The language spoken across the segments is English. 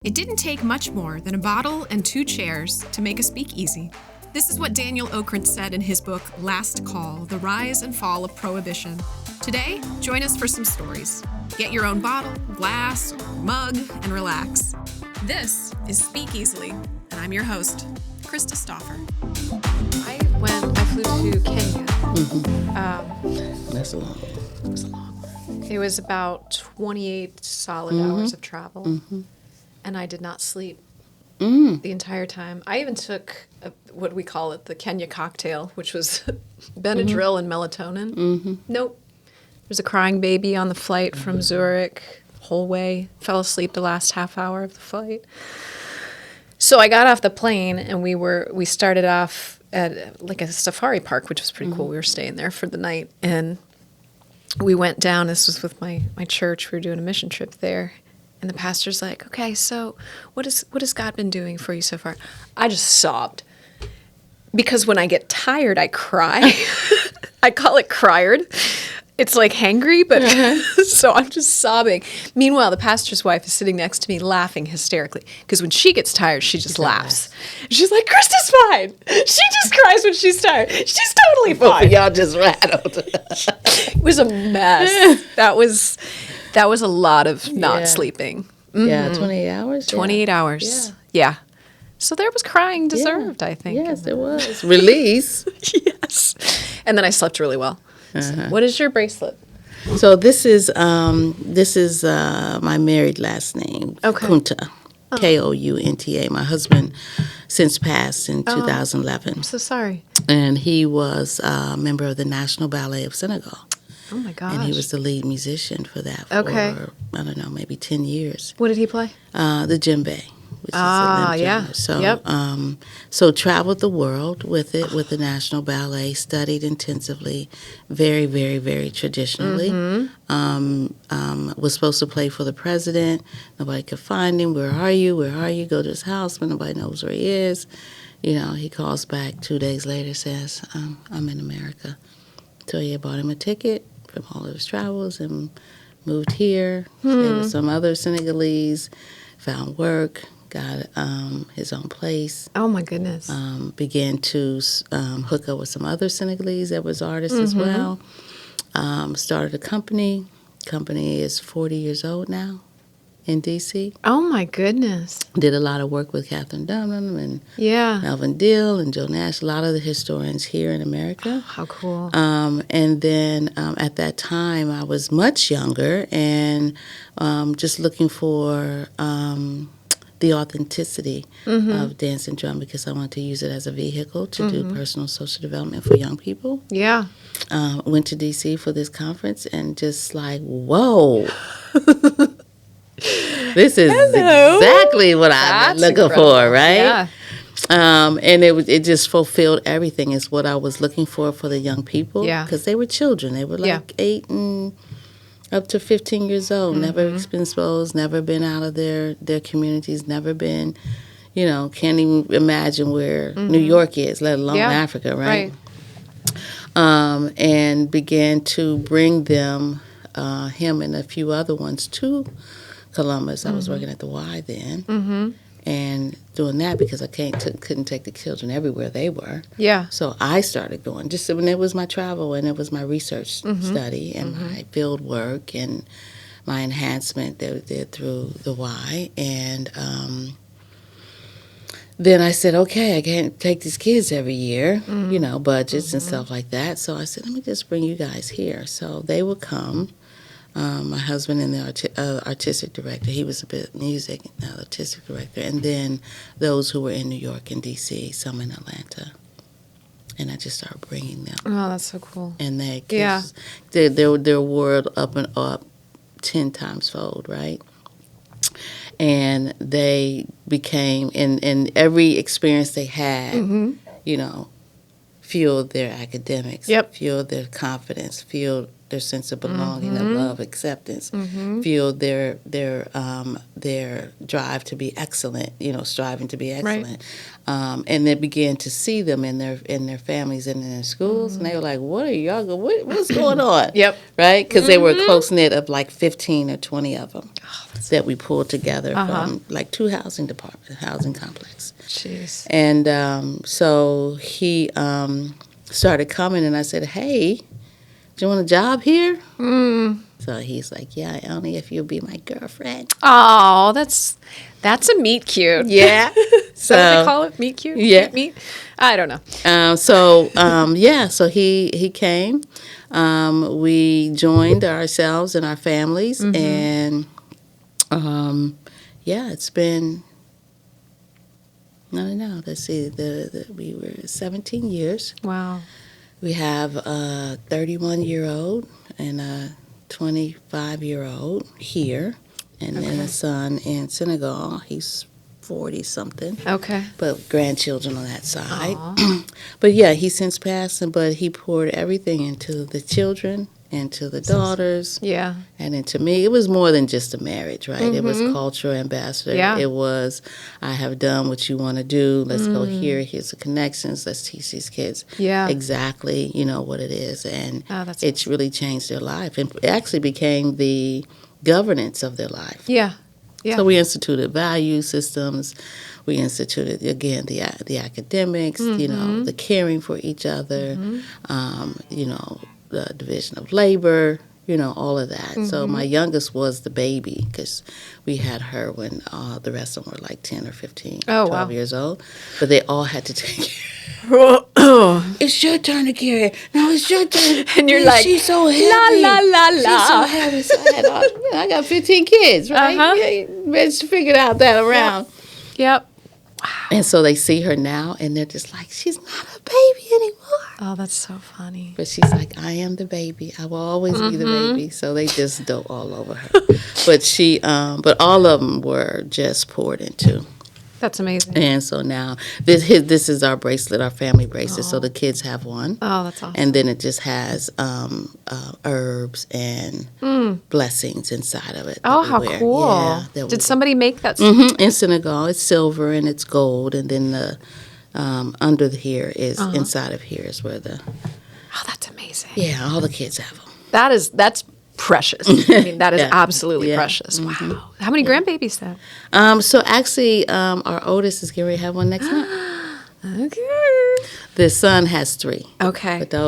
It didn't take much more than a bottle and 2 chairs to make a speakeasy. This is what Daniel Okrent said in his book, Last Call, The Rise and Fall of Prohibition. Today, join us for some stories. Get your own bottle, glass, or mug, and relax. This is Speak Easily, and I'm your host, Krista Stauffer. I flew to Kenya. That's a long one. It was a long one. It was about 28 solid hours of travel, and I did not sleep the entire time. I even took what we call it, the Kenya cocktail, which was Benadryl and melatonin. Nope. There was a crying baby on the flight from Zurich the whole way. Fell asleep the last half hour of the flight. So I got off the plane, and we started off at like a safari park, which was pretty cool. We were staying there for the night, and we went down. This was with my church. We were doing a mission trip there, and the pastor's like, "Okay, so what has God been doing for you so far?" I just sobbed because when I get tired, I cry. I call it cried. It's like hangry, but so I'm just sobbing. Meanwhile, the pastor's wife is sitting next to me laughing hysterically because when she gets tired, she just laughs. She's like, "Krista's fine. She just cries when she's tired. She's totally fine." Y'all just rattled. It was a mess. That was a lot of not sleeping. Yeah, 28 hours? 28 hours. Yeah. So there was crying deserved, I think. Yes, there was. Release. Yes. And then I slept really well. So what is your bracelet? So this is my married last name, Kunta, Kounta. My husband since passed in 2011. I'm so sorry. And he was a member of the National Ballet of Senegal. Oh, my gosh. And he was the lead musician for that for, I don't know, maybe 10 years. What did he play? The djembe. Which is a limb drummer. So, so traveled the world with it, with the National Ballet, studied intensively, very, very, very traditionally. Was supposed to play for the president. Nobody could find him. Where are you? Where are you? Go to his house, but nobody knows where he is. You know, he calls back 2 days later, says, I'm in America. So he had bought him a ticket from all of his travels and moved here. Stayed with some other Senegalese, found work, got his own place. Oh, my goodness. Began to hook up with some other Senegalese that was artists as well. Started a company. Company is 40 years old now in D.C. Oh, my goodness. Did a lot of work with Catherine Dunham and Melvin Dill and Joe Nash, a lot of the historians here in America. Oh, how cool. And then at that time, I was much younger and just looking for the authenticity of dance and drum because I wanted to use it as a vehicle to do personal social development for young people. Yeah. Went to D.C. for this conference and just like, whoa. This is exactly what I've been looking for, right? Yeah. And it just fulfilled everything. It's what I was looking for the young people. Yeah. Because they were children. They were like 8 and up to 15 years old, never been exposed, never been out of their communities, never been, can't even imagine where New York is, let alone Africa, right? And began to bring them, him and a few other ones, to Columbus. I was working at the Y then. And doing that because I couldn't take the children everywhere they were. Yeah. So I started going, just when it was my travel and it was my research study and my field work and my enhancement that we did through the Y. And then I said, okay, I can't take these kids every year, budgets and stuff like that. So I said, let me just bring you guys here. So they would come. My husband and the artistic director, he was a bit music, artistic director, and then those who were in New York and D.C., some in Atlanta. And I just started bringing them. Oh, that's so cool. And they their world up and up 10 times fold, right? And they became, in every experience they had, fueled their academics, fueled their confidence, fueled sense of belonging, of love, acceptance, fueled their drive to be excellent, striving to be excellent. Right. And they began to see them in their families and in their schools, and they were like, "What are y'all? What's going on?" Yep. Right? Because they were close knit of like 15 or 20 of them that we pulled together from like 2 housing complex. Jeez. And so he started coming, and I said, "Hey, do you want a job here?" So he's like, "Yeah, only if you'll be my girlfriend." Oh, that's a meet cute. Yeah. So what do they call it? Meet cute? Yeah. Cute meet? I don't know. So he came. We joined ourselves and our families, and it's been, I don't know, let's see, we were 17 years. Wow. We have a 31-year-old and a 25-year-old here, and then a son in Senegal. He's 40-something. Okay. But grandchildren on that side. But yeah, he's since passed, but he poured everything into the children, into the daughters, and into me. It was more than just a marriage, right? It was cultural ambassador. Yeah. It was, I have done what you want to do. Let's go here. Here's the connections. Let's teach these kids exactly, what it is. And it's really changed their life. And it actually became the governance of their life. Yeah. Yeah. So we instituted value systems. We instituted, again, the academics, the caring for each other, the division of labor, all of that. So my youngest was the baby because we had her when the rest of them were like 10 or 15, 12 years old. But they all had to take care. It's your turn to carry. No, it's your turn. And you're like, she's so heavy. La, la, la, la. She's so heavy. So I got 15 kids, right? Yeah, figured out that around. Yep. Wow. And so they see her now, and they're just like, she's not a baby anymore. Oh, that's so funny. But she's like, I am the baby. I will always be the baby. So they just dote all over her. But all of them were just poured into. That's amazing. And so now this is our bracelet, our family bracelet. So the kids have one. Oh, that's awesome. And then it just has herbs and blessings inside of it. Oh, how cool. Yeah, did somebody make that? In Senegal, it's silver and it's gold. And then the under here is inside of here is where the... Oh, that's amazing. Yeah, all the kids have them. That's precious. I mean, that is absolutely precious. Wow. How many grandbabies, though? So actually, our oldest is getting ready to have one next month. Okay. The son has 3. Okay. But the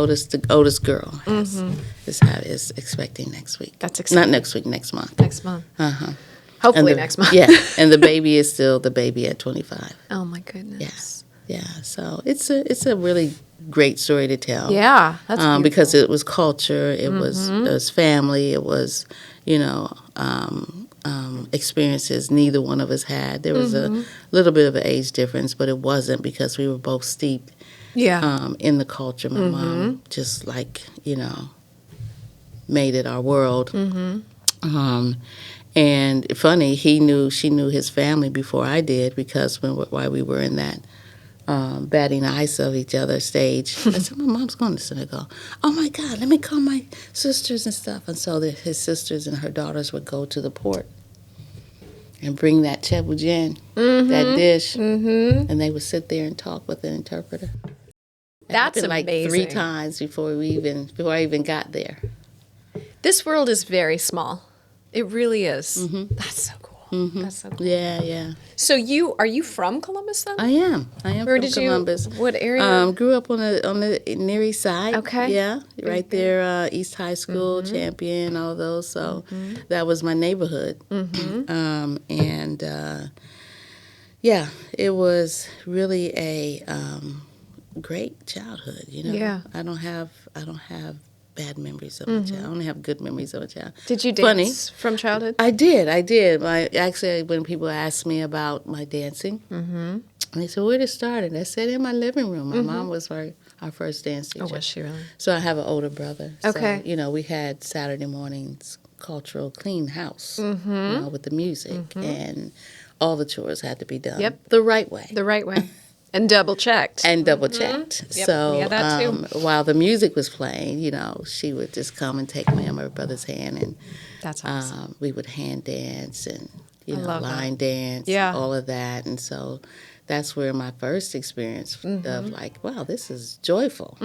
oldest girl is expecting next week. That's exciting. Not next week, next month. Next month. Hopefully next month. Yeah, and the baby is still the baby at 25. Oh, my goodness. Yeah. So it's a really great story to tell. Yeah, that's beautiful. Because it was culture, it was family, it was experiences neither one of us had. There was a little bit of an age difference, but it wasn't because we were both steeped in the culture. My mom just made it our world. And funny, she knew his family before I did because while we were in that batting ice of each other stage. I said, my mom's going to Senegal. Oh, my God, let me call my sisters and stuff. And so his sisters and her daughters would go to the port and bring that cheboujen, that dish, and they would sit there and talk with an interpreter. That's amazing. Like 3 times before I even got there. This world is very small. It really is. That's so cool. That's so cool. Yeah. So are you from Columbus then? I am from Columbus. What area? Grew up on the Near East Side. Okay. Yeah, right there, East High School, Champion, all those. So that was my neighborhood. It was really a great childhood. Yeah. I don't have bad memories of a child. I only have good memories of a child. Did you dance from childhood? I did. Actually, when people ask me about my dancing, and they said, where did it start? And I said, in my living room. My mom was our first dance teacher. Oh, was she really? So I have an older brother. Okay. So, we had Saturday mornings cultural clean house with the music, and all the chores had to be done the right way. The right way. And double checked. And double checked. Yep, So we had that too. while the music was playing, she would just come and take me and my brother's hand, and That's awesome. we would hand dance and love line dance, all of that. And so that's where my first experience of like, wow, this is joyful,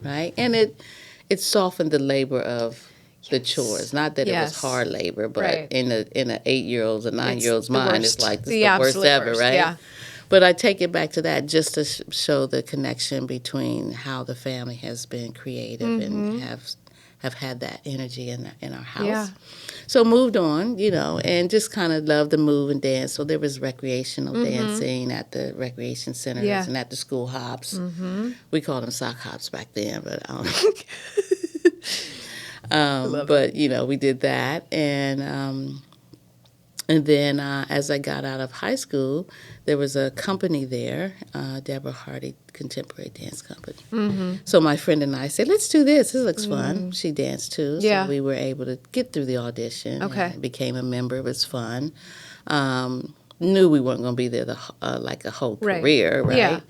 right? And it softened the labor of the chores. Not that it was hard labor, but in a 8-year-old's or 9-year-old's mind, it's like this is the worst ever, right? Yeah. But I take it back to that just to show the connection between how the family has been creative and have had that energy in our house. Yeah. So moved on, and just kind of loved to move and dance. So there was recreational dancing at the recreation centers and at the school hops. We called them sock hops back then, but I don't know. But we did that, and then as I got out of high school, there was a company there, Deborah Hardy Contemporary Dance Company. So my friend and I said, let's do this. This looks fun. She danced too. So we were able to get through the audition. And became a member. It was fun. Knew we weren't going to be there like a whole career, right?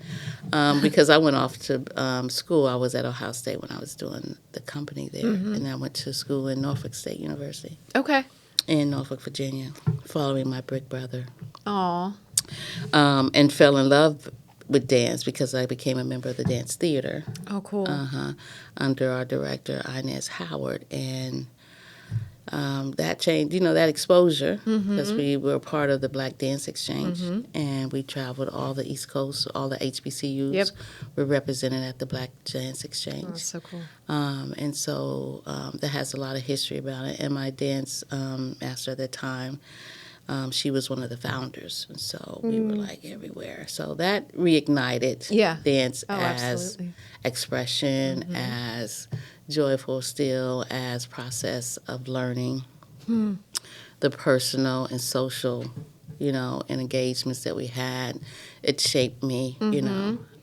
Yeah. Because I went off to school. I was at Ohio State when I was doing the company there. And I went to school in Norfolk State University. Okay. In Norfolk, Virginia, following my big brother. Aww. And fell in love with dance because I became a member of the dance theater. Oh, cool. Under our director, Inez Howard. And that changed, that exposure, because we were part of the Black Dance Exchange, and we traveled all the East Coast, all the HBCUs were represented at the Black Dance Exchange. Oh, that's so cool. And so that has a lot of history about it. And my dance master at the time, she was one of the founders, and so we were like everywhere. So that reignited dance as expression, as joyful still, as process of learning, the personal and social, and engagements that we had. It shaped me,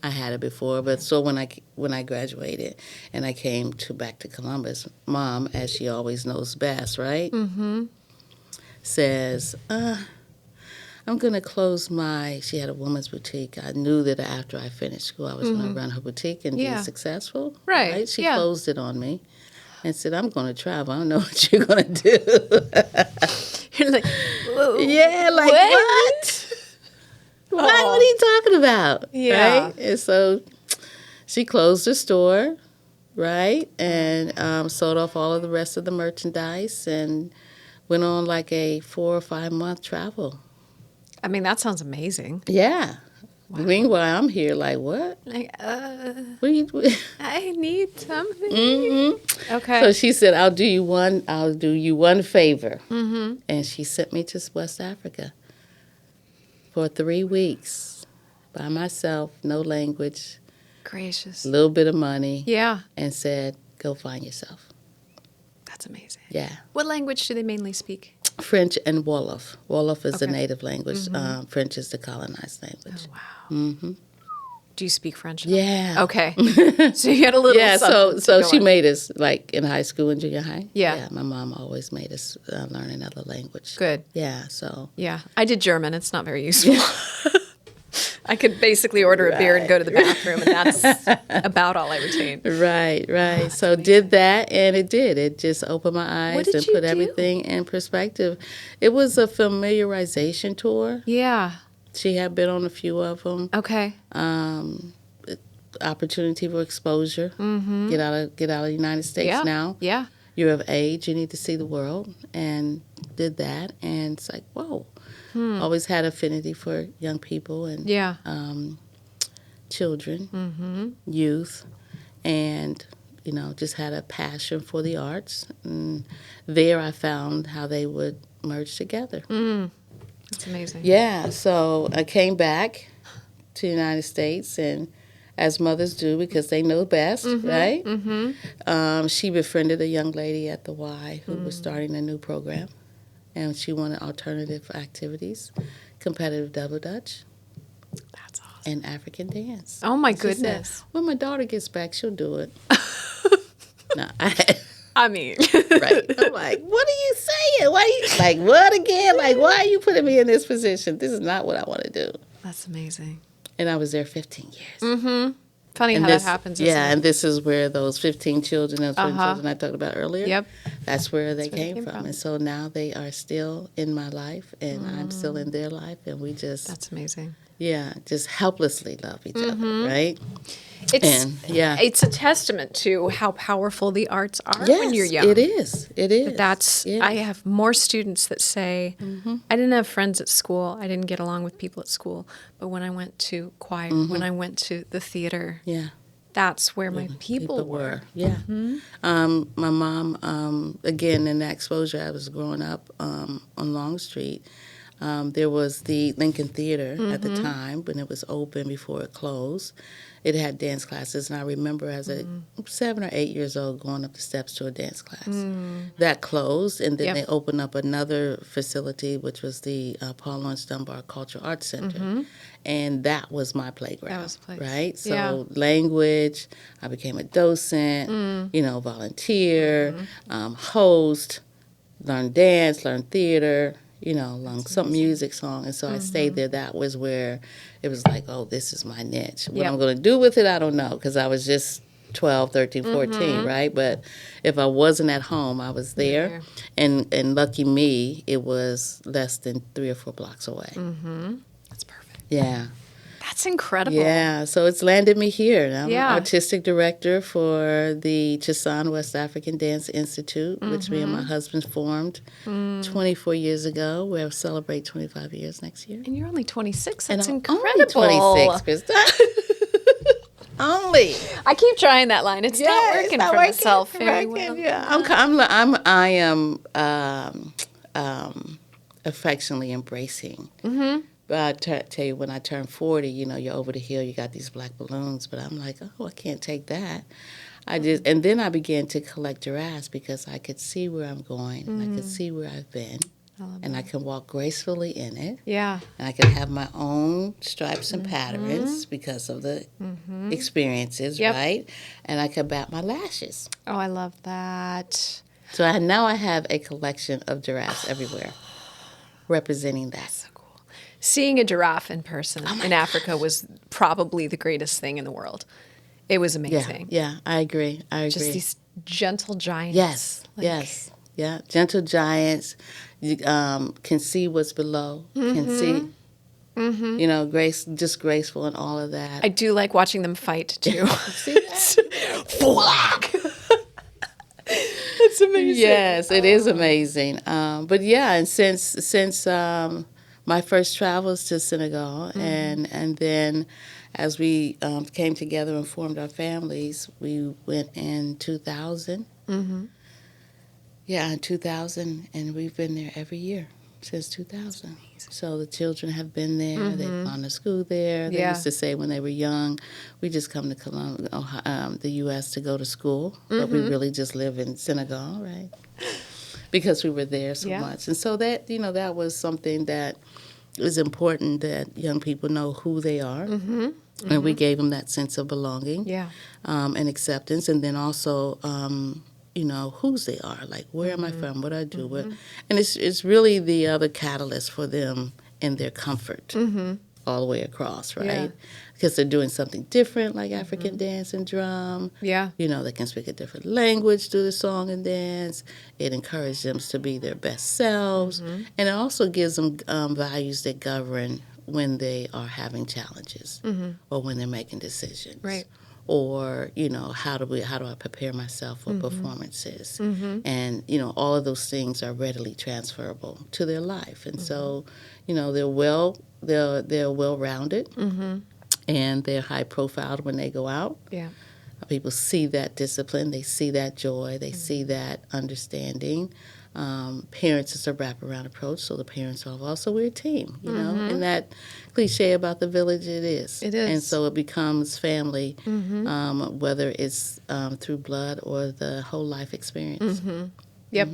I had it before, but so when I graduated and I came back to Columbus, Mom, as she always knows best, right? Says, I'm going to close she had a woman's boutique. I knew that after I finished school, I was going to run her boutique and be successful. Right. She closed it on me and said, I'm going to travel. I don't know what you're going to do. You're like, whoa. Yeah, like, what? What are you talking about? Yeah. Right? And so she closed her store, right, and sold off all of the rest of the merchandise and went on like a 4 or 5 month travel. I mean, that sounds amazing. Yeah. Wow. Meanwhile, I'm here like, what? Like, what I need something. Okay. So she said, I'll do you one favor. And she sent me to West Africa for 3 weeks by myself, no language. Gracious. A little bit of money. Yeah. And said, go find yourself. That's amazing. Yeah. What language do they mainly speak? French and Wolof. Wolof is the native language. French is the colonized language. Oh, wow. Do you speak French? Yeah. Okay. So you had a little. Yeah. So she made us like in high school and junior high. Yeah. Yeah. My mom always made us learn another language. Good. Yeah. So. Yeah, I did German. It's not very useful. I could basically order a beer and go to the bathroom, and that's about all I retained. Right. Oh, so amazing. Did that, and it did. It just opened my eyes and put everything in perspective. It was a familiarization tour. Yeah. She had been on a few of them. Okay. Opportunity for exposure. Get out of the United States now. Yeah. You're of age. You need to see the world, and did that. And it's like, whoa. Always had affinity for young people and children, youth, and just had a passion for the arts. And there I found how they would merge together. That's amazing. Yeah, so I came back to the United States, and as mothers do because they know best, right? She befriended a young lady at the Y who was starting a new program. And she wanted alternative activities, competitive double dutch. That's awesome. And African dance. Oh, my goodness. Said, when my daughter gets back, she'll do it. No, I mean. Right. I'm like, what are you saying? Why are you, like, what again? Like, why are you putting me in this position? This is not what I want to do. That's amazing. And I was there 15 years. Funny And how that happens, isn't yeah, it? and this is where those 15 children, those 20 children I talked about earlier, Yep. that's where they That's where they came came from. from. And so now they are still in my life, and I'm still in their life, and we just, That's amazing. just helplessly love each other, right? It's a testament to how powerful the arts are Yes, when you're young. it is. It is. I have more students that say, I didn't have friends at school. I didn't get along with people at school. But when I went to choir, when I went to the theater, that's where my people were. Yeah. My mom, again, in that exposure, I was growing up on Long Street. There was the Lincoln Theater at the time when it was open before it closed. It had dance classes, and I remember as a 7 or 8 years old going up the steps to a dance class. That closed, and then they opened up another facility, which was the Paul Laurence Dunbar Cultural Arts Center, and that was my playground. That was the place. Right? So language, I became a docent, volunteer, host, learned dance, learned theater, learned some music song. And so I stayed there. That was where it was like, oh, this is my niche. What I'm going to do with it, I don't know, because I was just 12, 13, 14, right? But if I wasn't at home, I was there. And lucky me, it was less than 3 or 4 blocks away. That's perfect. Yeah. That's incredible. Yeah, so it's landed me here. I'm Yeah. artistic director for the Suzan West African Dance Institute, which me and my husband formed 24 years ago. We'll celebrate 25 years next year. And you're only 26. And That's I'm incredible. only 26, Krista. Only. I keep trying that line. It's not working for myself very well. Yeah, I am affectionately embracing. But I tell you, when I turned 40, you're over the hill, you got these black balloons, but I'm like, oh, I can't take that. And then I began to collect giraffes because I could see where I'm going, and I could see where I've been, and I can walk gracefully in it. Yeah. And I can have my own stripes and patterns because of the experiences, right? And I can bat my lashes. Oh, I love that. So now I have a collection of giraffes everywhere representing that. So cool. Seeing a giraffe in person in Africa was probably the greatest thing in the world. It was amazing. Yeah, I agree. Just these gentle giants. Yes. Yeah, gentle giants. You can see what's below. Can see, just graceful and all of that. I do like watching them fight too. See that? It's amazing. Yes, it is amazing. But yeah, and since my first travels to Senegal, and then as we came together and formed our families, we went in 2000. Yeah, in 2000, and we've been there every year since 2000. So the children have been there. They've gone to school there. They used to say when they were young, we just come to Columbia, the U.S. to go to school, but we really just live in Senegal, right? Because we were there so much. And so that, that was something that is important, that young people know who they are. And we gave them that sense of belonging and acceptance. And then also, whose they are. Like, where am I from? What I do? And it's really the other catalyst for them in their comfort all the way across, right? Yeah. Because they're doing something different, like African dance and drum. Yeah. They can speak a different language through the song and dance. It encourages them to be their best selves. And it also gives them values that govern when they are having challenges or when they're making decisions. Right. Or, how do I prepare myself for performances? And, all of those things are readily transferable to their life. And so, they're well-rounded and they're high profile when they go out. Yeah. People see that discipline, they see that joy, they see that understanding. Parents, it's a wraparound approach, so the parents are also, we're a team, and that cliche about the village, it is. It is. And so it becomes family, whether it's through blood or the whole life experience. Yep.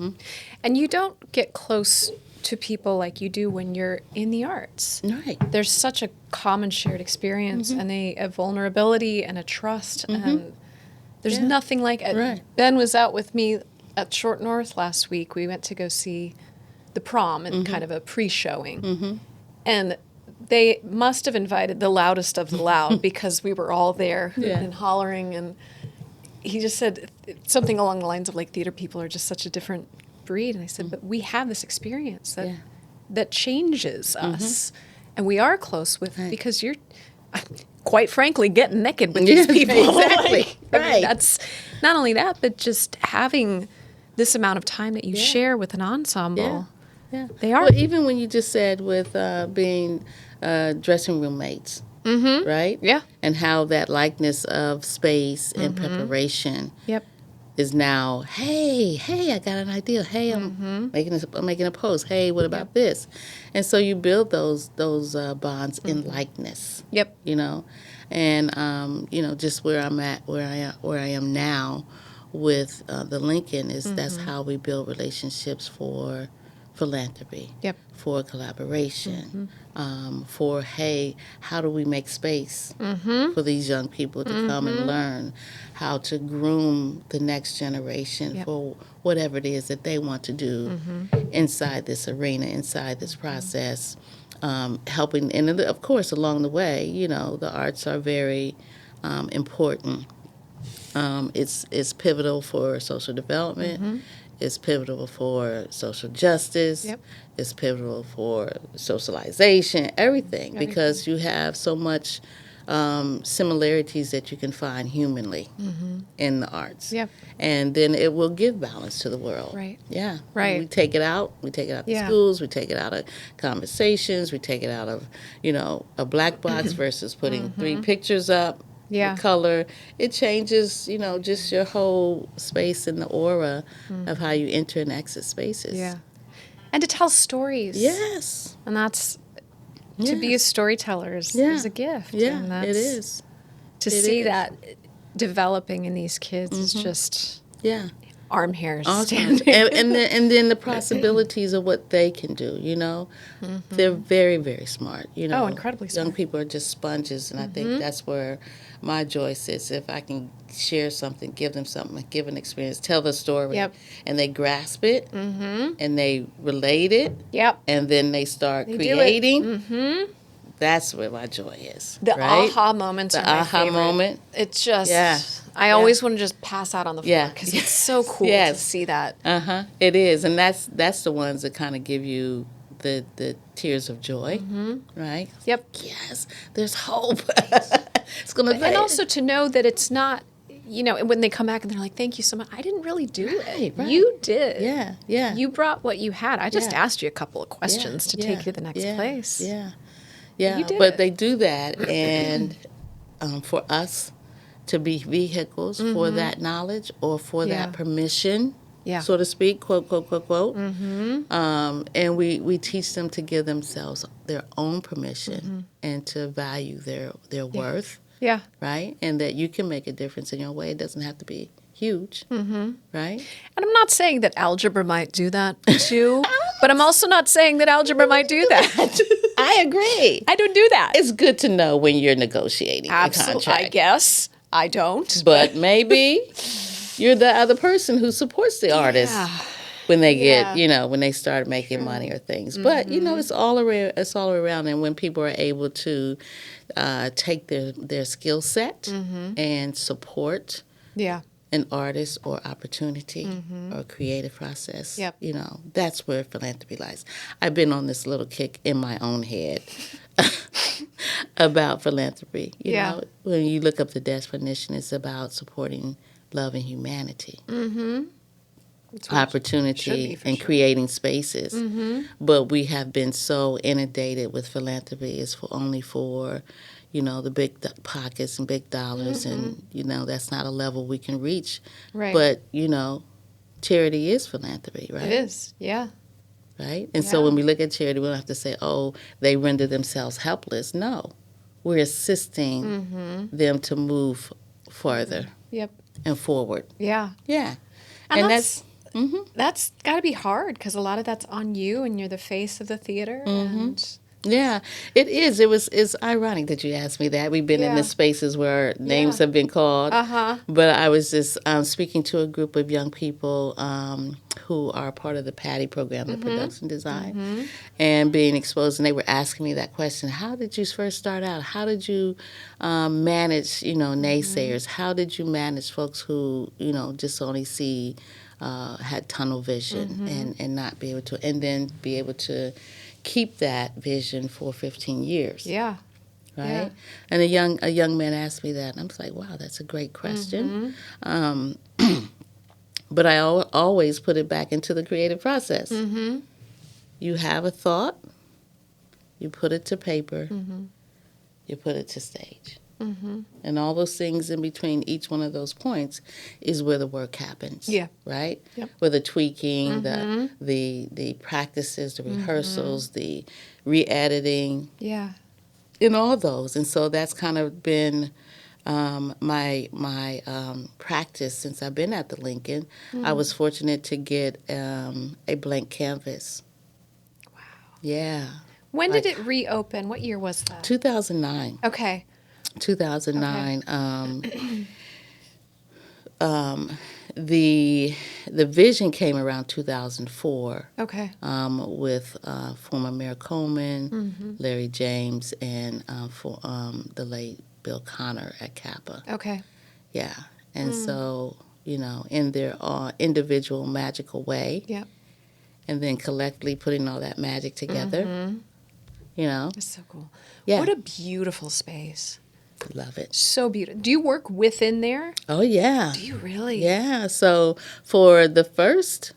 And you don't get close to people like you do when you're in the arts. Right. There's such a common shared experience and a vulnerability and a trust, and there's nothing like it. Right. Ben was out with me at Short North last week. We went to go see the prom and kind of a pre-showing. And they must have invited the loudest of the loud because we were all there hooting and hollering. And he just said something along the lines of, like, theater people are just such a different breed. And I said, but we have this experience that changes us. And we are close with, because you're, quite frankly, getting naked with these people. Exactly. I mean, that's not only that, but just having this amount of time that you share with an ensemble. Yeah. They are. Well, even when you just said with being dressing room mates, right? Yeah. And how that likeness of space and preparation is now, hey, I got an idea. Hey, I'm making a post. Hey, what about this? And so you build those bonds in likeness. Yep. You know, and just where I'm at, where I am now with the Lincoln is that's how we build relationships for philanthropy, for collaboration, for, hey, how do we make space for these young people to come and learn how to groom the next generation for whatever it is that they want to do inside this arena, inside this process, helping. And, of course, along the way, the arts are very important. It's pivotal for social development. It's pivotal for social justice. It's pivotal for socialization, everything, because you have so much similarities that you can find humanly in the arts. And then it will give balance to the world. Yeah. We take it out. We take it out of schools. We take it out of conversations. We take it out of, a black box versus putting 3 pictures up. The color, it changes, just your whole space and the aura of how you enter and exit spaces. And to tell stories. Yes. And that's, to be a storyteller is a gift. And it is. To see that developing in these kids is just arm hairs standing. and then the possibilities of what they can do, They're very, very smart, Oh, incredibly smart. Young people are just sponges, and I think that's where my joy sits. If I can share something, give them something, give an experience, tell the story, and they grasp it, and they relate it, and then they start creating. That's where my joy is. The aha moments are my favorite. Moment. It's just, I always want to just pass out on the floor because it's so cool to see that. It is, and that's the ones that kind of give you the tears of joy, right? Yes, there's hope. It's gonna be. And also to know that it's not, when they come back and they're like, "Thank you so much. I didn't really do it. Right. You did. Yeah. You brought what you had. I just asked you a couple of questions to take you to the next place. Yeah, but they do that, and for us to be vehicles for that knowledge or for that permission, so to speak, quote, quote, quote, quote, and we teach them to give themselves their own permission and to value their worth, right, and that you can make a difference in your way. It doesn't have to be huge, right? And I'm not saying that algebra might do that too, but I'm also not saying that algebra might do that. I agree. I don't do that. It's good to know when you're negotiating a contract. I guess. I don't. But maybe you're the other person who supports the artist when they get, when they start making money or things. But, it's all around. And when people are able to take their skill set and support an artist or opportunity or creative process, that's where philanthropy lies. I've been on this little kick in my own head about philanthropy. You know, when you look up the definition, it's about supporting love and humanity, opportunity, and creating spaces. But we have been so inundated with philanthropy. It's only for the big pockets and big dollars, and, that's not a level we can reach. Right. But, charity is philanthropy, right? It is, Right? And so when we look at charity, we don't have to say, oh, they render themselves helpless. No. We're assisting them to move further and forward. Yeah. And that's got to be hard because a lot of that's on you, and you're the face of the theater, and Yeah, it is. It's ironic that you asked me that. We've been in the spaces where names have been called. But I was just speaking to a group of young people who are part of the PADDY program, the production design, and being exposed. And they were asking me that question: how did you first start out? How did you manage, naysayers? How did you manage folks who, just only see had tunnel vision and not be able to, and then be able to keep that vision for 15 years. Yeah. Right? Yeah. And a young man asked me that, and I was like, wow, that's a great question. But I always put it back into the creative process. You have a thought, you put it to paper, you put it to stage. And all those things in between each one of those points is where the work happens. Yeah. Right? Yep. Where the tweaking, the practices, the rehearsals, the re-editing. Yeah. In all those. And so that's kind of been my practice since I've been at the Lincoln. I was fortunate to get a blank canvas. Wow. Yeah. When did it reopen? What year was that? 2009. Okay. 2009. Okay. The vision came around 2004. Okay. With former Mayor Coleman, Larry James, and for the late Bill Connor at Kappa. Okay. Yeah, and so in their individual magical way. Yep. And then collectively putting all that magic together. It's so cool. Yeah. What a beautiful space. Love it. So beautiful. Do you work within there? Oh, yeah. Do you really? Yeah. So for the first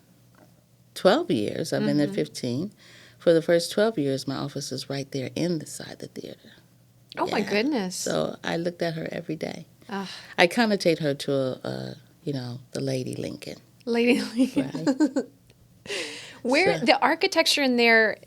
12 years, I've been there 15. For the first 12 years, my office is right there inside the theater. Oh, my goodness. So I looked at her every day. I connotate her to, the Lady Lincoln. Lady Lincoln. Right. Where the architecture in there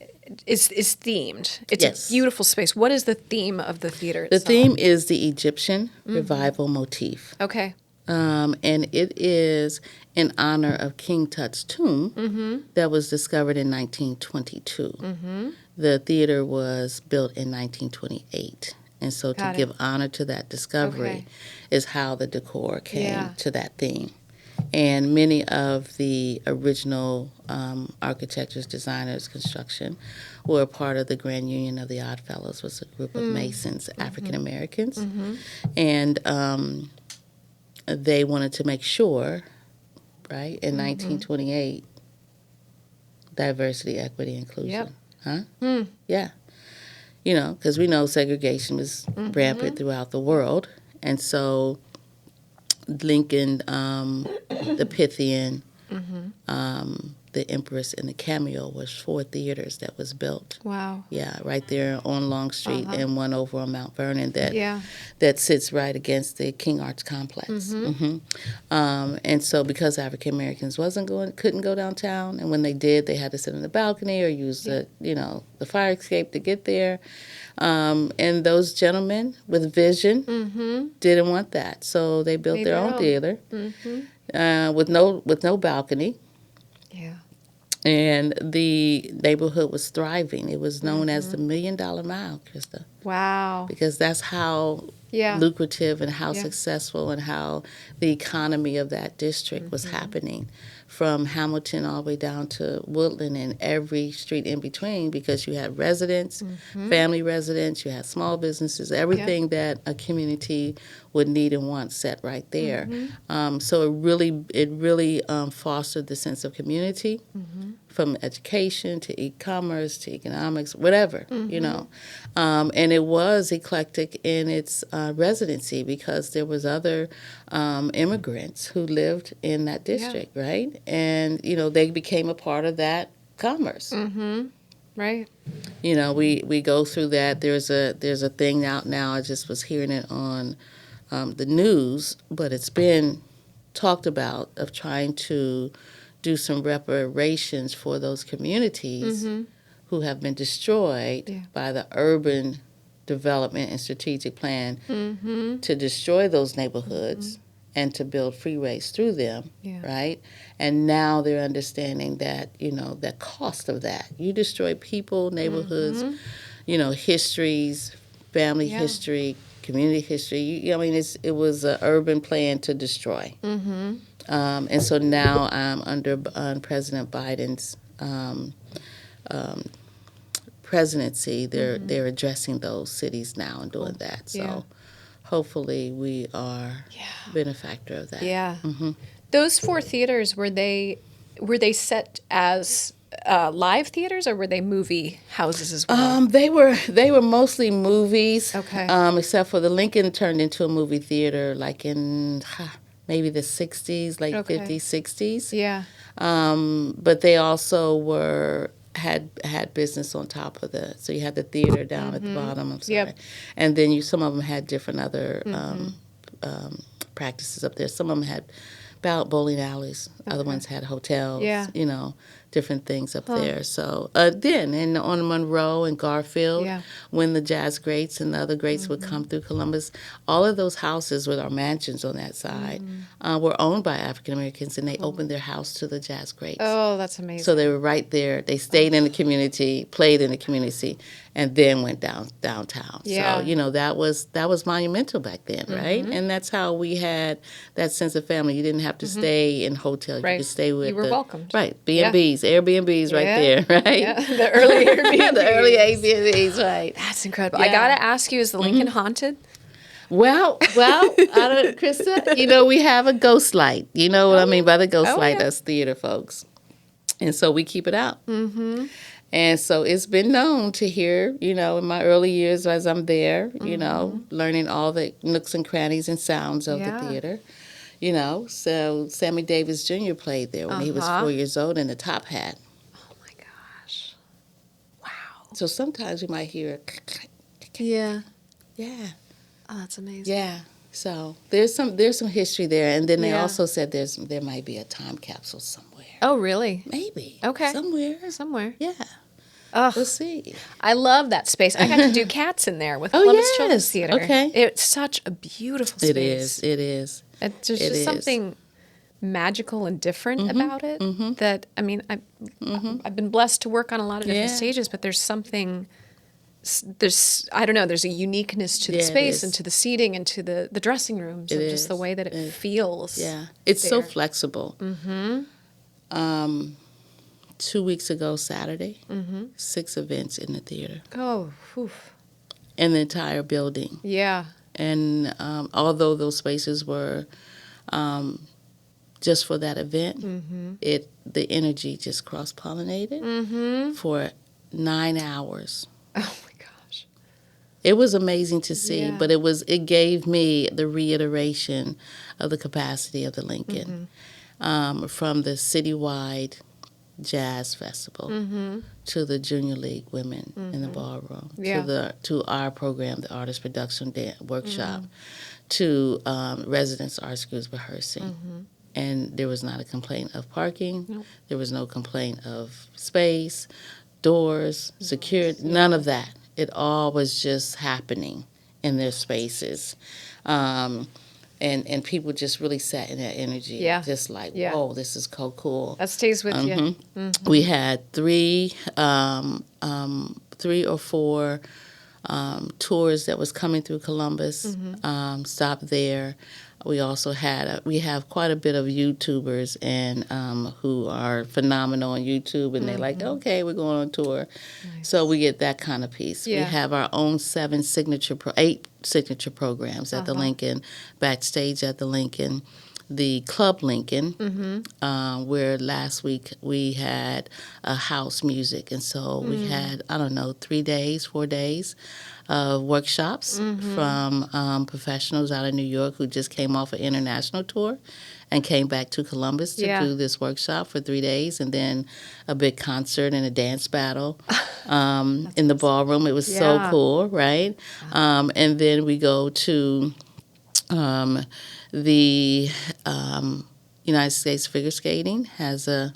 is themed. It's a beautiful space. What is the theme of the theater itself? The theme is the Egyptian revival motif. Okay. And it is in honor of King Tut's tomb that was discovered in 1922. The theater was built in 1928. And so to give honor to that discovery is how the decor came to that theme. And many of the original architects, designers, construction were a part of the Grand Union of the Odd Fellows, was a group of Masons, African Americans. And they wanted to make sure, right, in 1928, diversity, equity, inclusion. Yeah. Because we know segregation was rampant throughout the world. And so Lincoln, the Pythian, the Empress, and the Cameo was 4 theaters that was built. Wow. Yeah, right there on Long Street and one over on Mount Vernon that sits right against the King Arts complex. And so because African Americans couldn't go downtown, and when they did, they had to sit on the balcony or use the fire escape to get there. And those gentlemen with vision didn't want that, so they built their own theater with no balcony. Yeah. And the neighborhood was thriving. It was known as the $1 Million Mile, Krista. Wow. Because that's how lucrative and how successful and how the economy of that district was happening, from Hamilton all the way down to Woodland and every street in between, because you had residents, family residents, you had small businesses, everything that a community would need and want set right there. So it really fostered the sense of community, from education to e-commerce to economics, whatever, and it was eclectic in its residency, because there was other immigrants who lived in that district, right? And, they became a part of that commerce. Right. We go through that. There's a thing out now. I just was hearing it on the news, but it's been talked about, of trying to do some reparations for those communities who have been destroyed by the urban development and strategic plan to destroy those neighborhoods and to build freeways through them, right? And now they're understanding that, the cost of that. You destroy people, neighborhoods, histories, family history, community history. I mean, it was an urban plan to destroy. Mm-hmm. And so now under President Biden's presidency, they're addressing those cities now and doing that. So hopefully we are benefactor of that. Yeah. Mm-hmm. Those 4 theaters, were they set as live theaters, or were they movie houses as well? They were mostly movies. Okay. Except for the Lincoln turned into a movie theater like in maybe the 60s, late 50s, 60s. Yeah. But they also had business on top of so you had the theater down at the bottom. I'm sorry. Yep. And then some of them had different other practices up there. Some of them had bowling alleys. Okay. Other ones had hotels. Yeah. Different things up there. So then on Monroe and Garfield, when the jazz greats and the other greats would come through Columbus, all of those houses with our mansions on that side were owned by African Americans, and they opened their house to the jazz greats. Oh, that's amazing. So they were right there. They stayed in the community, played in the community, and then went downtown. Yeah. So that was monumental back then, right? And that's how we had that sense of family. You didn't have to stay in hotels. Right. You could stay with you were welcomed. Right, B&Bs, Airbnbs right there, right? Yeah. The early Airbnbs. The early Airbnbs, right. That's incredible. Yeah. I got to ask you, is the Lincoln haunted? Well, Krista, we have a ghost light. You know what I mean by the ghost light? Us theater folks. And so we keep it out. Mm-hmm. And so it's been known to hear, in my early years as I'm there, learning all the nooks and crannies and sounds of the theater. So Sammy Davis Jr. played there when he was 4 years old in the top hat. Oh, my gosh. Wow. So sometimes you might hear Yeah. Yeah. Oh, that's amazing. Yeah. So there's some history there. And then they also said there might be a time capsule somewhere. Oh, really? Maybe. Okay. Somewhere. Yeah. Oh, we'll see. I love that space. I got to do Cats in there with Columbus Children's Theater. Okay. It's such a beautiful space. It is. There's just something magical and different about it that, I mean, I've been blessed to work on a lot of different stages, but there's something, I don't know, there's a uniqueness to the space and to the seating and to the dressing rooms and just the way that it feels. Yeah. It's so flexible. Mm-hmm. 2 weeks ago, Saturday, 6 events in the theater. Oh, whew. In the entire building. Yeah. And although those spaces were just for that event, the energy just cross-pollinated for 9 hours. Oh my gosh. It was amazing to see, but it gave me the reiteration of the capacity of the Lincoln from the citywide jazz festival to the junior league women in the ballroom to our program, the artist production workshop, to residence art schools rehearsing. And there was not a complaint of parking. Nope. There was no complaint of space, doors, security, none of that. It all was just happening in their spaces. And people just really sat in that energy, just like, whoa, this is cool. That stays with you. Mm-hmm. We had 3 or 4 tours that was coming through Columbus, stopped there. We also we have quite a bit of YouTubers and who are phenomenal on YouTube, and they're like, okay, we're going on tour. Nice. So we get that kind of piece. Yeah. We have our own 8 signature programs at the Lincoln, backstage at the Lincoln, the Club Lincoln, where last week we had house music. And so we had, 4 days of workshops from professionals out of New York who just came off an international tour and came back to Columbus to do this workshop for 3 days, and then a big concert and a dance battle in the ballroom. It was so cool, right? And then we go to the United States Figure Skating has the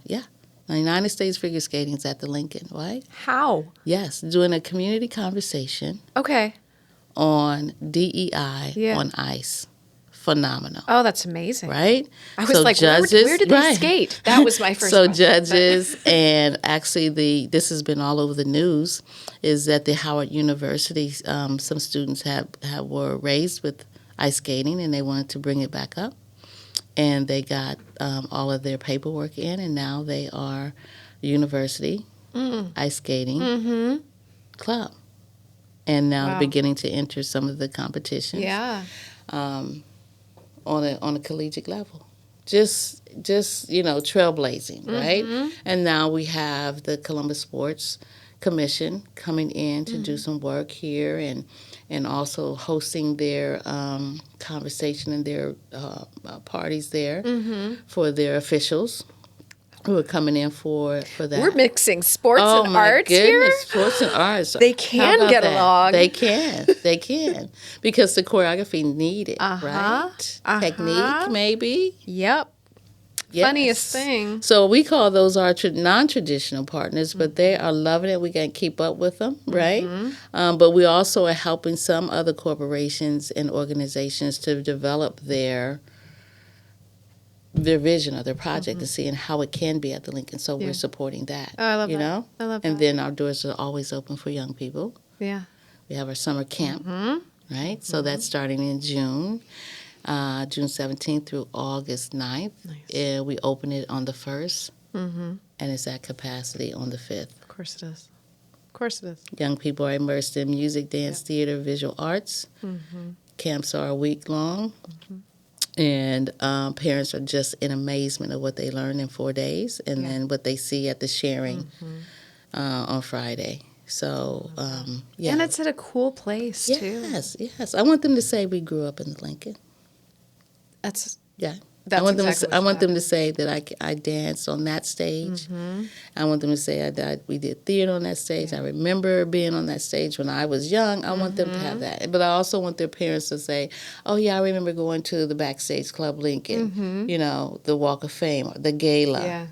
United States Figure Skating is at the Lincoln, right? How? Yes, doing a community conversation. Okay. On DEI on ice. phenomenal. Oh, that's amazing. Right? I was like, judges, where did they skate? That was my first question. Judges, and actually this has been all over the news, is that the Howard University, some students were raised with ice skating, and they wanted to bring it back up. And they got all of their paperwork in, and now they are a university ice skating club. And now beginning to enter some of the competitions on a collegiate level. Just trailblazing, right? And now we have the Columbus Sports Commission coming in to do some work here, and also hosting their conversation and their parties there for their officials who are coming in for that. We're mixing sports and arts here? here? Sports and arts. They can get along. They can. Because the choreography needed, right? Technique, maybe. Yep. Yes. Funniest thing. So we call those our non-traditional partners, but they are loving it. We got to keep up with them, right? But we also are helping some other corporations and organizations to develop their vision or their project and seeing how it can be at the Lincoln. So we're supporting that. Oh, I love that. I love that. And then our doors are always open for young people. Yeah. We have our summer camp, right? So that's starting in June. June 17th through August 9th. Nice. We open it on the 1st, and it's at capacity on the 5th. Of course it is. Of course it is. Young people are immersed in music, dance, theater, visual arts. Camps are a week long, and parents are just in amazement of what they learn in 4 days, and then what they see at the sharing on Friday. So, And it's at a cool place, too. Yes. I want them to say we grew up in the Lincoln. That's I want them to say that I danced on that stage. I want them to say that we did theater on that stage. I remember being on that stage when I was young. I want them to have that. But I also want their parents to say, oh, yeah, I remember going to the Backstage Club Lincoln, the Walk of Fame, or the gala,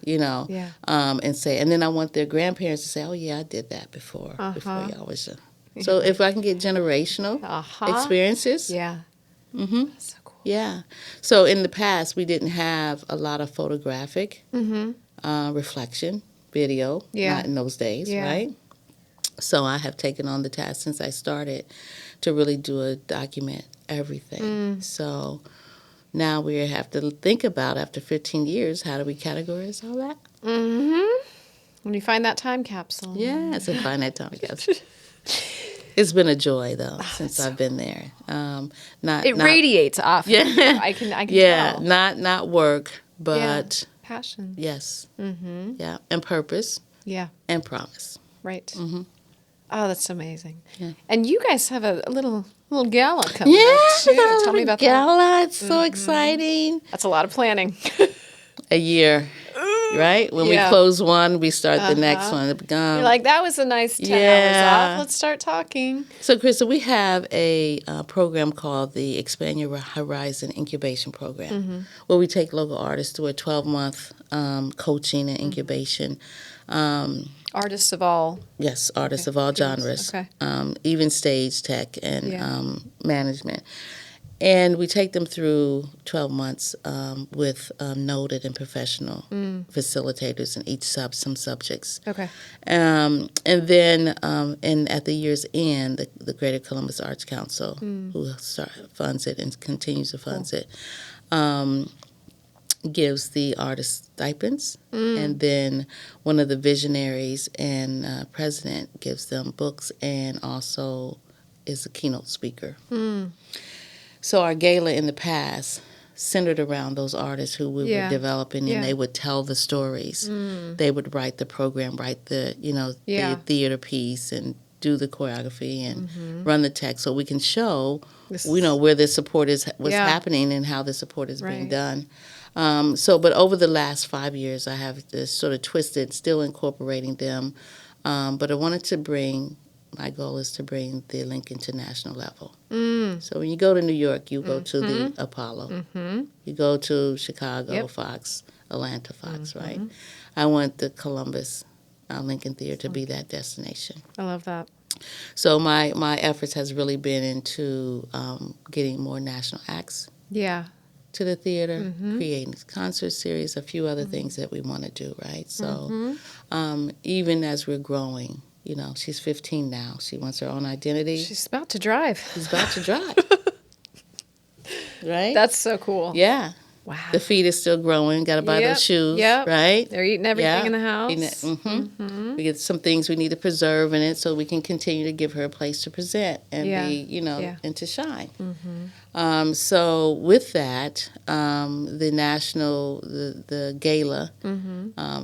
and say, and then I want their grandparents to say, oh, yeah, I did that before y'all was young. So if I can get generational experiences. Yeah. That's so cool. Yeah. So in the past, we didn't have a lot of photographic reflection, video, not in those days, right? So I have taken on the task since I started to really document everything. So now we have to think about, after 15 years, how do we categorize all that? When you find that time capsule. Yes, and find that time capsule. It's been a joy, though, since I've been there. It radiates off. Yeah, I can tell. not work, but passion. Yes. Yeah, and purpose. Yeah, and promise. Right. Oh, that's amazing. Yeah. And you guys have a little gala coming up too. Tell me about gala. that. It's so exciting. That's a lot of planning. A year. Right? When we close one, we start the next one. You're like, that was a nice 10 hours off. Let's start talking. So, Krista, we have a program called the Expand Your Horizon Incubation Program, where we take local artists through a 12-month coaching and incubation. Artists of all. Yes, artists of all genres. Okay. Even stage, tech, and management. And we take them through 12 months with noted and professional facilitators in each some subjects. Okay. And then at the year's end, the Greater Columbus Arts Council, who funds it and continues to fund it, gives the artists stipends. And then one of the visionaries and president gives them books and also is a keynote speaker. So our gala in the past centered around those artists who we were developing, and they would tell the stories. They would write the program, write the the theater piece, and do the choreography and run the text, so we can show where the support was happening and how the support is being done. But over the last 5 years, I have this sort of twisted, still incorporating them. But I wanted to my goal is to bring the Lincoln to national level. So when you go to New York, you go to the Apollo. You go to Chicago, Fox, Atlanta, Fox, right? I want the Columbus Lincoln Theater to be that destination. I love that. So my efforts has really been into getting more national acts Yeah. to the theater, creating a concert series, a few other things that we want to do, right? So even as we're growing, you know, she's 15 now. She wants her own identity. She's about to drive. She's about to drive. Right? That's so cool. Yeah. Wow. The feet is still growing. Got to buy those shoes, right? They're eating everything in the house. We get some things we need to preserve in it so we can continue to give her a place to present and be, you know, and to shine. So with that, the gala,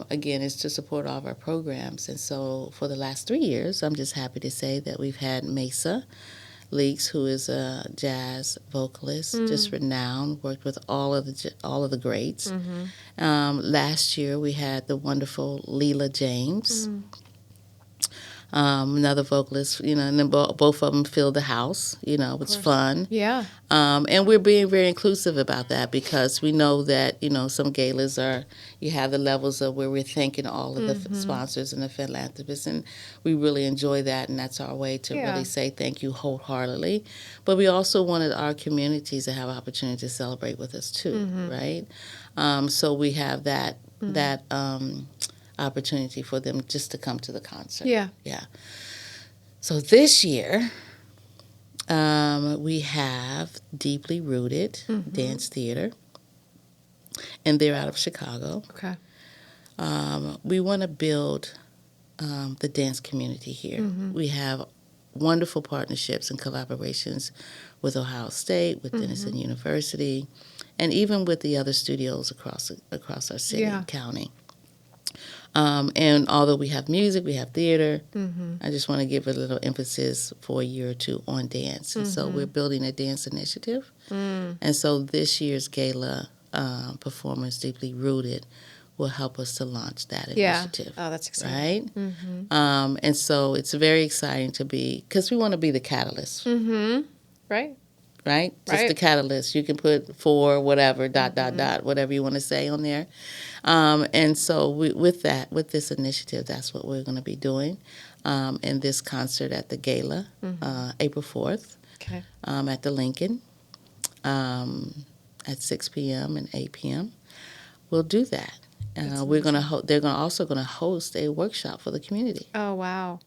again, is to support all of our programs. And so for the last 3 years, I'm just happy to say that we've had Mesa Leaks, who is a jazz vocalist, just renowned, worked with all of the greats. Last year we had the wonderful Leela James, another vocalist, you know, and then both of them filled the house. You know, it was fun. Yeah. And we're being very inclusive about that because we know that, you know, some galas you have the levels of where we're thanking all of the sponsors and the philanthropists, and we really enjoy that, and that's our way to really say thank you wholeheartedly. But we also wanted our communities to have opportunity to celebrate with us too, right? So we have that opportunity for them just to come to the concert. Yeah. So this year, we have Deeply Rooted Dance Theater, and they're out of Chicago. Okay. We want to build the dance community here. We have wonderful partnerships and collaborations with Ohio State, with Denison University, and even with the other studios across our city and county. And although we have music, we have theater, I just want to give a little emphasis for a year or two on dance. And so we're building a dance initiative. And so this year's gala performance, Deeply Rooted, will help us to launch that initiative. Oh, that's exciting. Right? And so it's very exciting to be, because we want to be the catalyst. Right. Right? Just the catalyst. You can put for whatever, ... whatever you want to say on there. And so with this initiative, that's what we're going to be doing in this concert at the gala, April 4th, at the Lincoln, at 6 p.m. and 8 p.m. We'll do that. They're also going to host a workshop for the community. Oh, wow.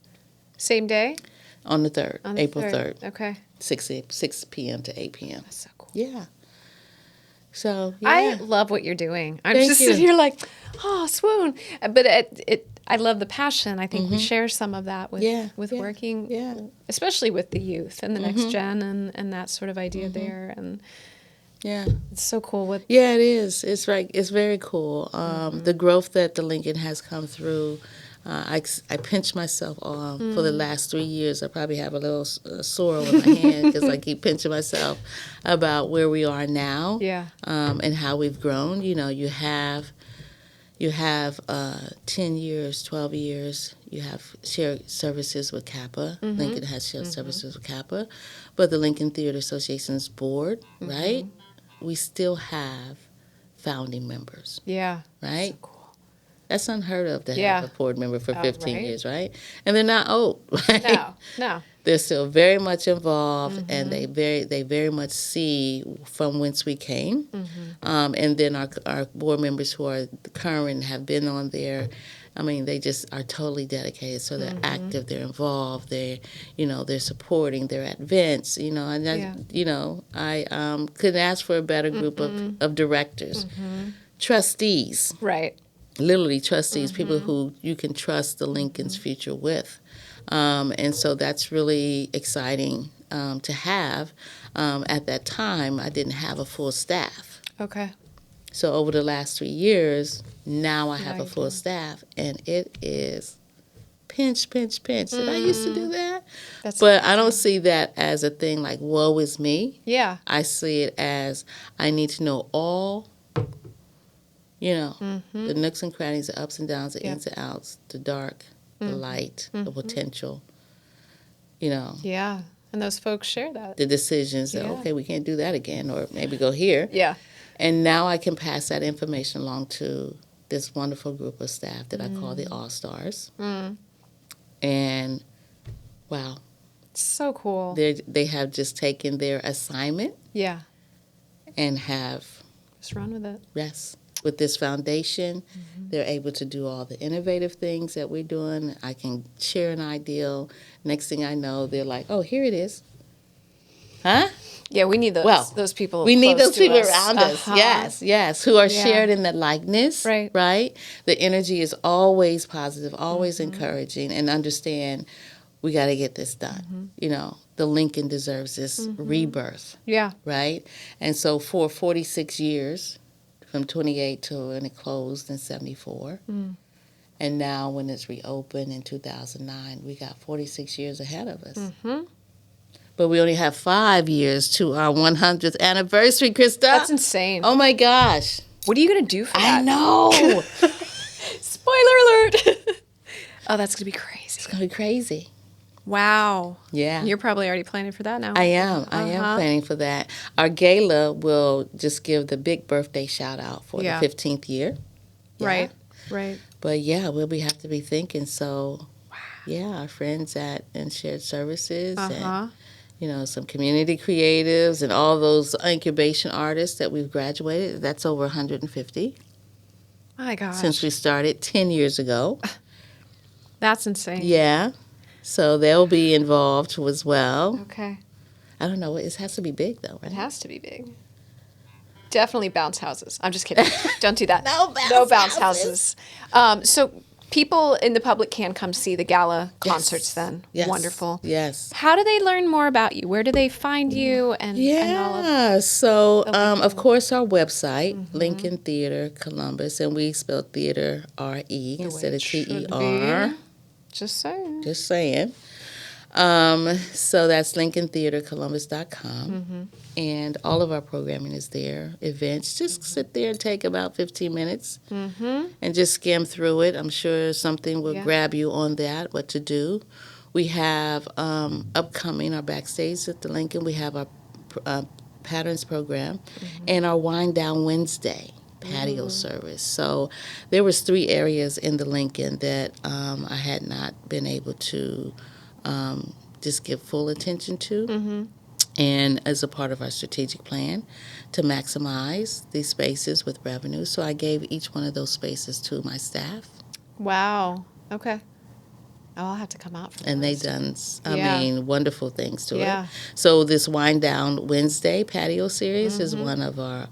Same day? On the 3rd, April 3rd. Okay. 6 p.m. to 8 p.m. That's so cool. Yeah. So, yeah. I love what you're doing. I'm just sitting here like, oh, swoon. But I love the passion. I think we share some of that with working, especially with the youth and the next gen and that sort of idea there. And it's so cool. It is. It's right. It's very cool. The growth that the Lincoln has come through. I pinch myself for the last 3 years. I probably have a little sore on my hand because I keep pinching myself about where we are now and how we've grown. You know, you have 10 years, 12 years. You have shared services with Kappa. Lincoln has shared services with Kappa. But the Lincoln Theater Association's board, right, we still have founding members. Yeah. Right? So cool. That's unheard of to have a board member for 15 years, right? And they're not old, right? No. They're still very much involved, and they very much see from whence we came. And then our board members who are current and have been on there, I mean, they just are totally dedicated. So they're active, they're involved, they're supporting, they're at events, and I couldn't ask for a better group of directors, trustees, right? Literally trustees, people who you can trust the Lincoln's future with. And so that's really exciting to have. At that time, I didn't have a full staff. Okay. So over the last 3 years, now I have a full staff, and it is pinch. Did I used to do that? But I don't see that as a thing like, woe is me. Yeah. I see it as I need to know all the nooks and crannies, the ups and downs, the ins and outs, the dark, the light, the potential, Yeah, and those folks share that. The decisions that, okay, we can't do that again, or maybe go here. Yeah. And now I can pass that information along to this wonderful group of staff that I call the All-Stars. And, wow. So cool. They have just taken their assignment. Yeah. and have Just run with it. rest. With this foundation, they're able to do all the innovative things that we're doing. I can share an ideal. Next thing I know, they're like, oh, here it is. Huh? Yeah, we need those people. We need those people us. around us. Yes, who are shared in the likeness. Right. The energy is always positive, always encouraging, and understand we got to get this done. You know, the Lincoln deserves this rebirth. Yeah. Right? And so for 46 years, from 28 to when it closed in 74, and now when it's reopened in 2009, we got 46 years ahead of us. But we only have 5 years to our 100th anniversary, Krista. That's insane. Oh, my gosh. What are you going to do for that? I know. Spoiler alert. Oh, that's going to be crazy. It's going to be crazy. Wow. Yeah. You're probably already planning for that now. I am planning for that. Our gala will just give the big birthday shout out for the 15th year. Right. But yeah, we'll have to be thinking. So, yeah, our friends at Shared Services and, you know, some community creatives and all those incubation artists that we've graduated. That's over 150. My gosh. Since we started 10 years ago. That's insane. Yeah. So they'll be involved as well. Okay. I don't know. It has to be big, though, right? It has to be big. Definitely bounce houses. I'm just kidding. Don't do that. No bounce houses. So people in the public can come see the gala concerts then. Yes. Wonderful. Yes. How do they learn more about you? Where do they find you? And all of Yeah. So, of course, our website, Lincoln Theater Columbus, and we spell theater R-E instead of T-E-R. Just saying. So that's LincolnTheaterColumbus.com. And all of our programming is there. Events. Just sit there and take about 15 minutes and just skim through it. I'm sure something will grab you on that, what to do. We have upcoming, our backstage at the Lincoln, we have our Patterns program and our Wind Down Wednesday patio service. So there was 3 areas in the Lincoln that I had not been able to just give full attention to. And as a part of our strategic plan to maximize these spaces with revenue. So I gave each one of those spaces to my staff. Wow. Okay. Oh, I'll have to come out for that. And they've done, wonderful things to it. Yeah. So this Wind Down Wednesday patio series is one of our,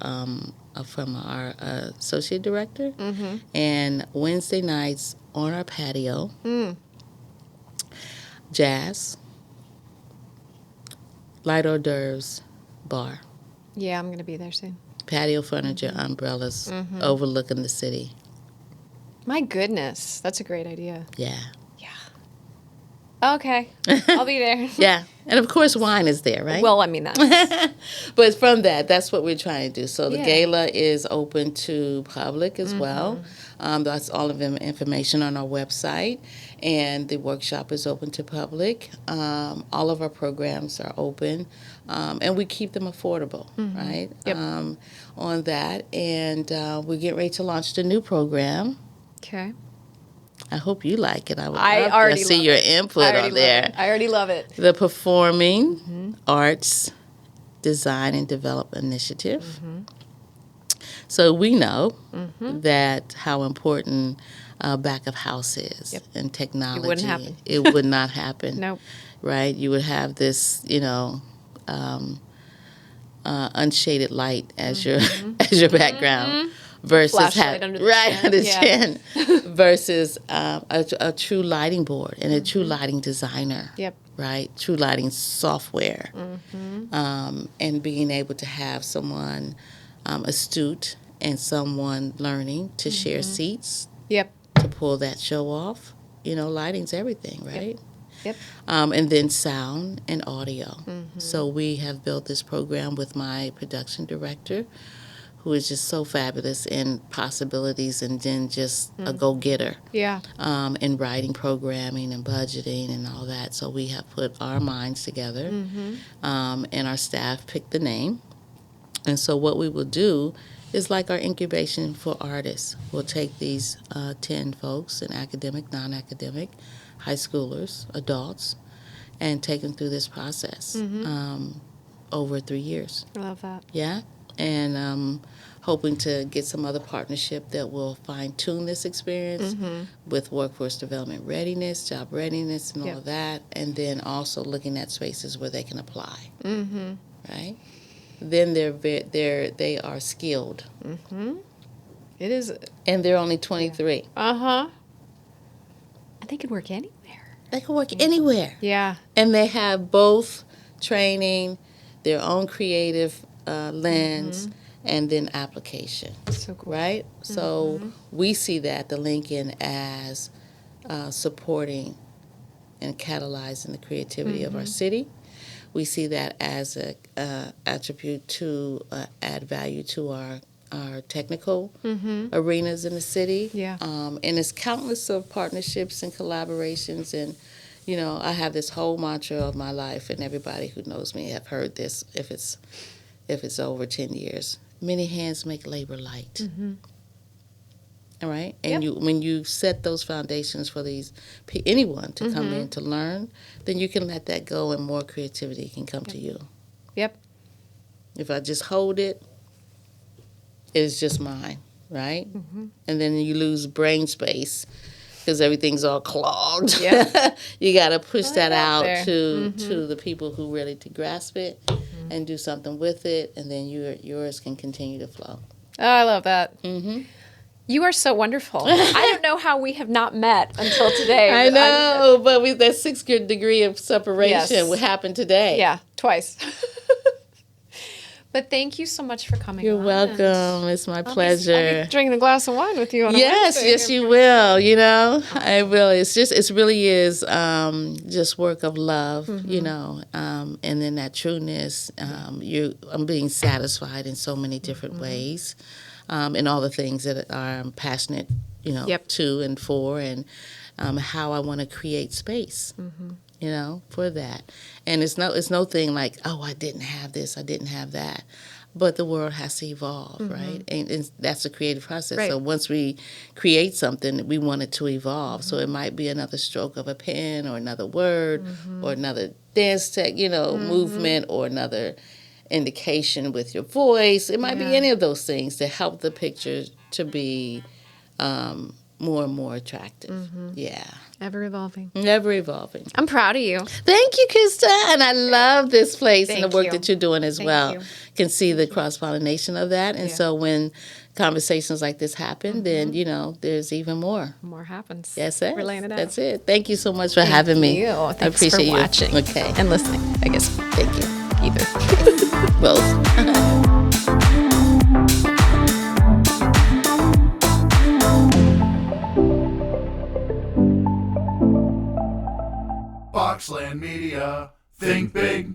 from our associate director. And Wednesday nights on our patio, jazz, light hors d'oeuvres, bar. Yeah, I'm going to be there soon. Patio furniture, umbrellas, overlooking the city. My goodness. That's a great idea. Yeah. Okay. I'll be there. Yeah. And of course, wine is there, right? Well, I mean, that's... But from that's what we're trying to do. So the gala is open to public as well. That's all of the information on our website. And the workshop is open to public. All of our programs are open. And we keep them affordable, right? Yep. On that. And we get ready to launch the new program. Okay. I hope you like it. I already see your input on there. I already love it. The Performing Arts Design and Development Initiative. So we know that how important back of house is and technology. It wouldn't happen. It would not happen. Nope. Right? You would have this, unshaded light as your background. Versus under the chin. Versus a true lighting board and a true lighting designer. Yep. Right, true lighting software, and being able to have someone astute and someone learning to share seats. Yep. To pull that show off. Lighting's everything, right? Yep. And then sound and audio. So we have built this program with my production director, who is just so fabulous in possibilities and then just a go-getter. Yeah. In writing, programming, and budgeting and all that. So we have put our minds together, and our staff picked the name. And so what we will do is like our incubation for artists. We'll take these 10 folks, and academic, non-academic, high schoolers, adults, and take them through this process over 3 years. I love that. Yeah? and hoping to get some other partnership that will fine-tune this experience with workforce development readiness, job readiness, and all of that, and then also looking at spaces where they can apply, right? Then they are skilled. It is. And they're only 23. And they can work anywhere. They can work anywhere. Yeah. And they have both training, their own creative lens, and then application. So cool. Right? So we see that, the Lincoln, as supporting and catalyzing the creativity of our city. We see that as an attribute to add value to our technical arenas in the city. Yeah. And it's countless of partnerships and collaborations. And, you know, I have this whole mantra of my life, and everybody who knows me have heard this if it's over 10 years. Many hands make labor light. All right? And when you set those foundations for anyone to come in to learn, then you can let that go and more creativity can come to you. Yep. If I just hold it, it's just mine, right? And then you lose brain space because everything's all clogged. Yeah. You got to push that out there. to the people who really to grasp it and do something with it, and then yours can continue to flow. Oh, I love that. You are so wonderful. I don't know how we have not met until today. I know, but that 6th degree of separation would happen today. Yeah, twice. But thank you so much for coming. You're welcome. It's my pleasure. I'll be drinking a glass of wine with you on a Yes, Wednesday. yes, you will. You know, I will. It really is just work of love. You know, and then that trueness. I'm being satisfied in so many different ways, and all the things that I'm passionate, you know, to and for, and how I want to create space. You know, for that. And it's no thing like, oh, I didn't have this, I didn't have that. But the world has to evolve, right? And that's a creative process. Right. So once we create something, we want it to evolve. So it might be another stroke of a pen or another word or another dance tech, movement or another indication with your voice. It might be any of those things to help the picture to be more and more attractive. Yeah. Ever evolving. Never evolving. I'm proud of you. Thank you, Krista. And I love this place and Thank the work you. that you're doing as Thank well. you. Can see the cross-pollination of that. And so when conversations like this happen, then, there's even more. More happens. Yes, sir. We're laying it out. That's it. Thank you so much for having me. Thank you. I Thanks appreciate for watching. you. Okay. And listening, I guess. Thank you. Either. Both. Boxland Media. Think big.